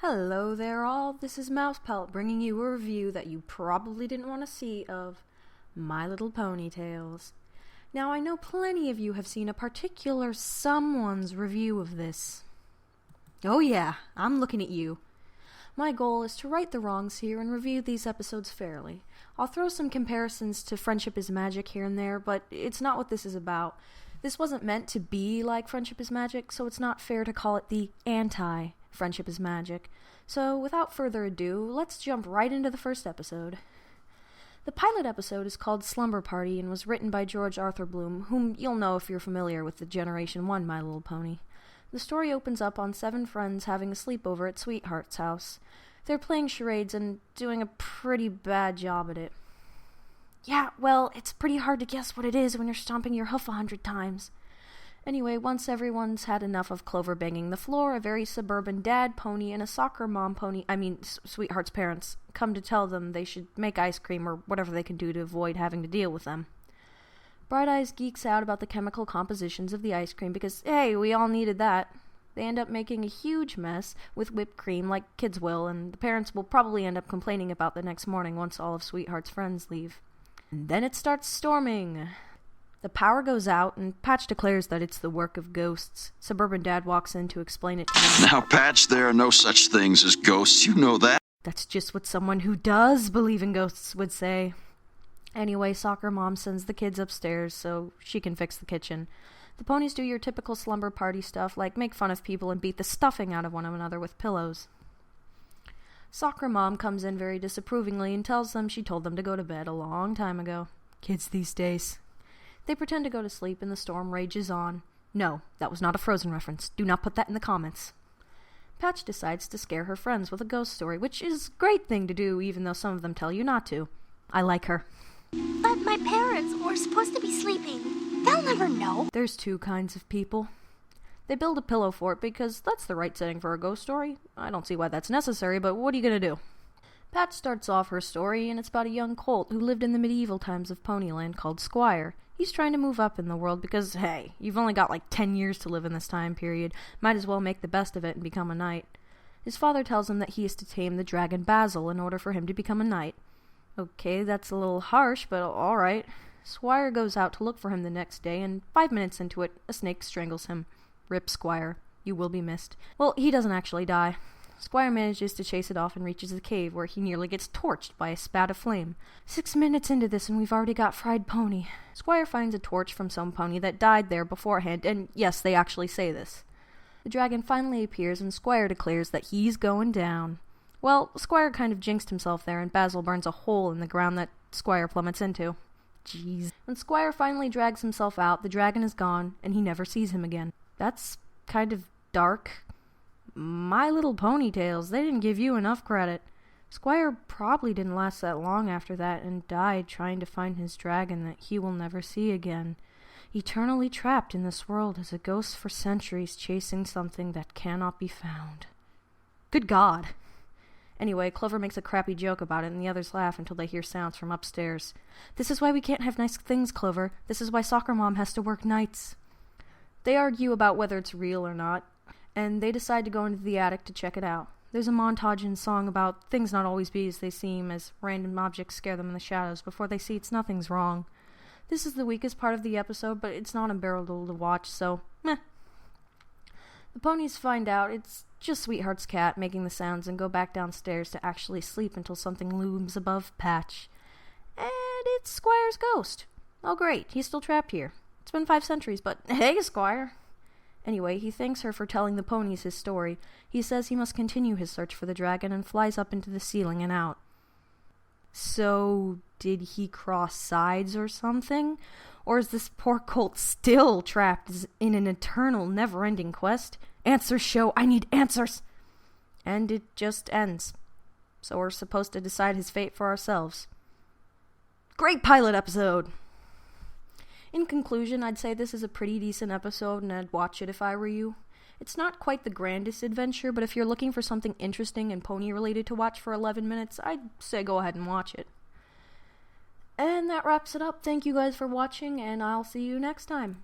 Hello there all, this is Mouse Pelt bringing you a review that you probably didn't want to see of My Little Pony Tales. Now I know plenty of you have seen a particular someone's review of this. Oh yeah, I'm looking at you. My goal is to right the wrongs here and review these episodes fairly. I'll throw some comparisons to Friendship is Magic here and there, but it's not what this is about. This wasn't meant to be like Friendship is Magic, so it's not fair to call it the anti-Friendship is Magic. So without further ado, let's jump right into the first episode. The pilot episode is called Slumber Party and was written by George Arthur Bloom, whom you'll know if you're familiar with the Generation 1 My Little Pony. The story opens up on 7 friends having a sleepover at Sweetheart's house. They're playing charades and doing a pretty bad job at it. Yeah, well, it's pretty hard to guess what it is when you're stomping your hoof 100 times. Anyway, once everyone's had enough of Clover banging the floor, a very suburban dad pony and a soccer mom pony, Sweetheart's parents, come to tell them they should make ice cream or whatever they can do to avoid having to deal with them. Bright Eyes geeks out about the chemical compositions of the ice cream because, hey, we all needed that. They end up making a huge mess with whipped cream like kids will, and the parents will probably end up complaining about the next morning once all of Sweetheart's friends leave. And then it starts storming. The power goes out, and Patch declares that it's the work of ghosts. Suburban Dad walks in to explain it to him. Now, Patch, there are no such things as ghosts. You know that. That's just what someone who does believe in ghosts would say. Anyway, Soccer Mom sends the kids upstairs so she can fix the kitchen. The ponies do your typical slumber party stuff, like make fun of people and beat the stuffing out of one another with pillows. Soccer Mom comes in very disapprovingly and tells them she told them to go to bed a long time ago. Kids these days. They pretend to go to sleep and the storm rages on. No, that was not a Frozen reference. Do not put that in the comments. Patch decides to scare her friends with a ghost story, which is a great thing to do even though some of them tell you not to. I like her. But my parents were supposed to be sleeping. They'll never know. There's 2 kinds of people. They build a pillow fort because that's the right setting for a ghost story. I don't see why that's necessary, but what are you gonna do? Pat starts off her story, and it's about a young colt who lived in the medieval times of Ponyland called Squire. He's trying to move up in the world because, hey, you've only got like 10 years to live in this time period. Might as well make the best of it and become a knight. His father tells him that he is to tame the dragon Basil in order for him to become a knight. Okay, that's a little harsh, but alright. Squire goes out to look for him the next day, and 5 minutes into it, a snake strangles him. Rip Squire. You will be missed. Well, he doesn't actually die. Squire manages to chase it off and reaches the cave, where he nearly gets torched by a spat of flame. 6 minutes into this and we've already got fried pony. Squire finds a torch from some pony that died there beforehand, and yes, they actually say this. The dragon finally appears and Squire declares that he's going down. Well, Squire kind of jinxed himself there, and Basil burns a hole in the ground that Squire plummets into. Jeez. When Squire finally drags himself out, the dragon is gone, and he never sees him again. That's kind of dark. My Little Pony Tales, they didn't give you enough credit. Squire probably didn't last that long after that and died trying to find his dragon that he will never see again. Eternally trapped in this world as a ghost for centuries chasing something that cannot be found. Good God. Anyway, Clover makes a crappy joke about it and the others laugh until they hear sounds from upstairs. This is why we can't have nice things, Clover. This is why Soccer Mom has to work nights. They argue about whether it's real or not, and they decide to go into the attic to check it out. There's a montage in song about things not always be as they seem, as random objects scare them in the shadows before they see it's nothing's wrong. This is the weakest part of the episode, but it's not unbearable to watch, so meh. The ponies find out it's just Sweetheart's cat making the sounds and go back downstairs to actually sleep until something looms above Patch. And it's Squire's ghost. Oh great, he's still trapped here. It's been 5 centuries, but hey, Squire. Anyway, he thanks her for telling the ponies his story. He says he must continue his search for the dragon and flies up into the ceiling and out. So, did he cross sides or something? Or is this poor colt still trapped in an eternal, never-ending quest? Answers, show! I need answers! And it just ends. So we're supposed to decide his fate for ourselves. Great pilot episode! In conclusion, I'd say this is a pretty decent episode and I'd watch it if I were you. It's not quite the grandest adventure, but if you're looking for something interesting and pony-related to watch for 11 minutes, I'd say go ahead and watch it. And that wraps it up. Thank you guys for watching, and I'll see you next time.